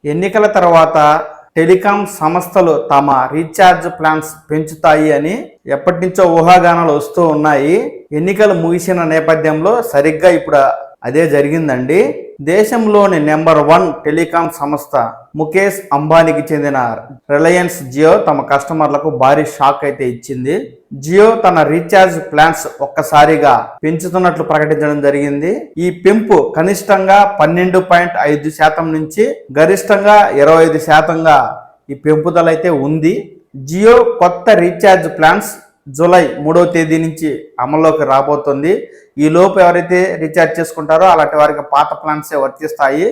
ఎన్నికల తర్వాత టెలికాం సంస్థలు తమ రీఛార్జ్ ప్లాన్స్ పెంచుతాయి అని ఎప్పటి నుంచో ఊహాగానాలు వస్తూ ఉన్నాయి. ఎన్నికలు ముగిసిన నేపథ్యంలో సరిగ్గా ఇప్పుడు అదే జరిగిందండి. దేశంలోని నెంబర్ 1 టెలికాం సంస్థ ముఖేష్ అంబానీకి చెందిన రిలయన్స్ జియో తమ కస్టమర్లకు భారీ షాక్ అయితే ఇచ్చింది. జియో తన రీఛార్జ్ ప్లాన్స్ ఒక్కసారిగా పెంచుతున్నట్లు ప్రకటించడం జరిగింది. ఈ పెంపు కనిష్టంగా 12.5% నుంచి గరిష్టంగా 25%గా ఈ పెంపుదల అయితే ఉంది. జియో కొత్త రీఛార్జ్ ప్లాన్స్ జూలై 3వ తేదీ నుంచి అమల్లోకి రాబోతుంది. ఈ లోపు ఎవరైతే రీఛార్జ్ చేసుకుంటారో అలాంటి వారికి పాత ప్లాన్సే వర్తిస్తాయి.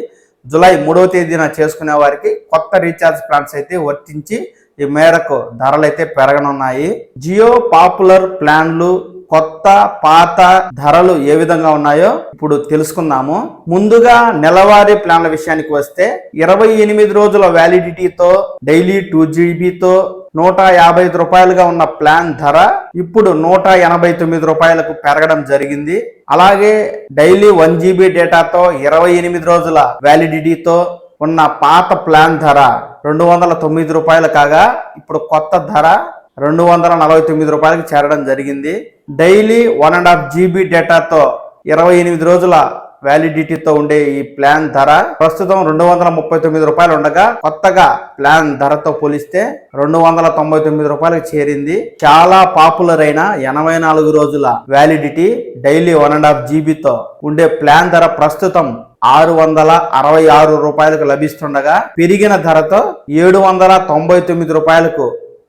జూలై 3వ తేదీన చేసుకునే వారికి కొత్త రీఛార్జ్ ప్లాన్స్ అయితే వర్తించి ఈ మేరకు ధరలు అయితే పెరగనున్నాయి. జియో పాపులర్ ప్లాన్లు కొత్త పాత ధరలు ఏ విధంగా ఉన్నాయో ఇప్పుడు తెలుసుకుందాము. ముందుగా నెలవారీ ప్లాన్ల విషయానికి వస్తే 28 రోజుల వ్యాలిడిటీతో డైలీ 2 జీబీతో 155 రూపాయలుగా ఉన్న ప్లాన్ ధర ఇప్పుడు 189 రూపాయలకు పెరగడం జరిగింది. అలాగే డైలీ 1 జీబీ డేటాతో 28 రోజుల వ్యాలిడిటీతో ఉన్న పాత ప్లాన్ ధర 209 రూపాయలు కాగా ఇప్పుడు కొత్త ధర 249 రూపాయలకు చేరడం జరిగింది. డైలీ 1.5 జీబీ డేటాతో 28 రోజుల వ్యాలిడిటీతో ఉండే ఈ ప్లాన్ ధర ప్రస్తుతం 239 రూపాయలు ఉండగా కొత్తగా ప్లాన్ ధరతో పోలిస్తే 299 రూపాయలకు చేరింది. చాలా పాపులర్ అయిన 84 రోజుల వ్యాలిడిటీ డైలీ 1.5 జీబీతో ఉండే ప్లాన్ ధర ప్రస్తుతం 666 రూపాయలకు లభిస్తుండగా పెరిగిన ధరతో 799 రూపాయలకు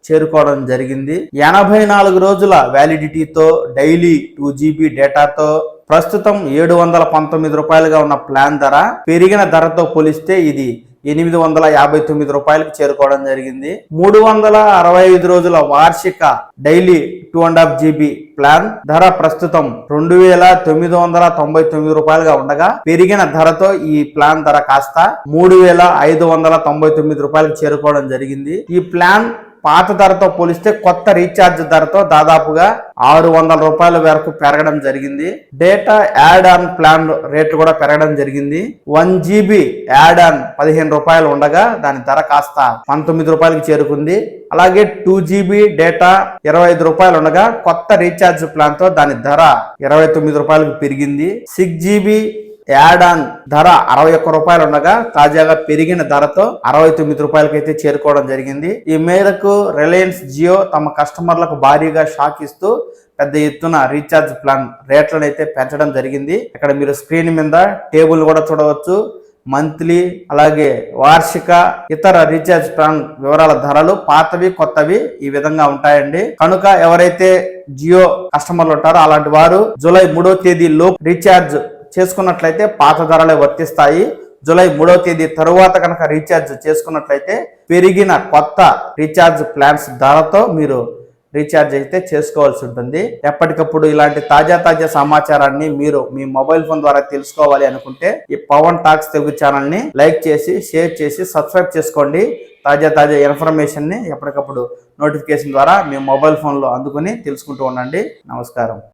చేరుకోవడం జరిగింది. 84 రోజుల వ్యాలిడిటీతో డైలీ 2 జీబీ డేటాతో ప్రస్తుతం 719 రూపాయలుగా ఉన్న ప్లాన్ ధర పెరిగిన ధరతో పోలిస్తే ఇది 859 రూపాయలకు చేరుకోవడం జరిగింది. 365 రోజుల వార్షిక డైలీ 2.5 జీబీ ప్లాన్ ధర ప్రస్తుతం 2999 రూపాయలుగా ఉండగా పెరిగిన ధరతో ఈ ప్లాన్ ధర కాస్త 3599 రూపాయలకు చేరుకోవడం జరిగింది. ఈ ప్లాన్ పాత ధరతో పోలిస్తే కొత్త రీఛార్జ్ ధరతో దాదాపుగా 600 రూపాయల వరకు పెరగడం జరిగింది. డేటా యాడ్ ఆన్ ప్లాన్ రేట్లు కూడా పెరగడం జరిగింది. 1 జీబీ యాడ్ ఆన్ 15 రూపాయలు ఉండగా దాని ధర కాస్త 19 రూపాయలకు చేరుకుంది. అలాగే 2 జీబీ డేటా 25 రూపాయలు ఉండగా కొత్త రీఛార్జ్ ప్లాన్ తో దాని ధర 29 రూపాయలకు పెరిగింది. 6 జీబీ యాడ్ ఆన్ ధర 61 రూపాయలు ఉండగా తాజాగా పెరిగిన ధరతో 69 రూపాయలకైతే చేరుకోవడం జరిగింది. ఈ మేరకు రిలయన్స్ జియో తమ కస్టమర్లకు భారీగా షాక్ ఇస్తూ పెద్ద ఎత్తున రీఛార్జ్ ప్లాన్ రేట్లను అయితే పెంచడం జరిగింది. ఇక్కడ మీరు స్క్రీన్ మీద టేబుల్ కూడా చూడవచ్చు. మంత్లీ అలాగే వార్షిక ఇతర రీఛార్జ్ ప్లాన్ వివరాల ధరలు పాతవి కొత్తవి ఈ విధంగా ఉంటాయండి. కనుక ఎవరైతే జియో కస్టమర్లు ఉంటారో అలాంటి వారు జూలై 3వ తేదీ లోపు రీఛార్జ్ చేసుకున్నట్లయితే పాత ధరలే వర్తిస్తాయి. జూలై 3వ తేదీ తరువాత కనుక రీఛార్జ్ చేసుకున్నట్లయితే పెరిగిన కొత్త రీఛార్జ్ ప్లాన్స్ ధరతో మీరు రీఛార్జ్ అయితే చేసుకోవాల్సి ఉంటుంది. ఎప్పటికప్పుడు ఇలాంటి తాజా సమాచారాన్ని మీరు మీ మొబైల్ ఫోన్ ద్వారా తెలుసుకోవాలి అనుకుంటే ఈ పవన్ టాక్స్ తెలుగు ఛానల్ ని లైక్ చేసి షేర్ చేసి సబ్స్క్రైబ్ చేసుకోండి. తాజా ఇన్ఫర్మేషన్ ని ఎప్పటికప్పుడు నోటిఫికేషన్ ద్వారా మీ మొబైల్ ఫోన్ లో అందుకుని తెలుసుకుంటూ ఉండండి. నమస్కారం.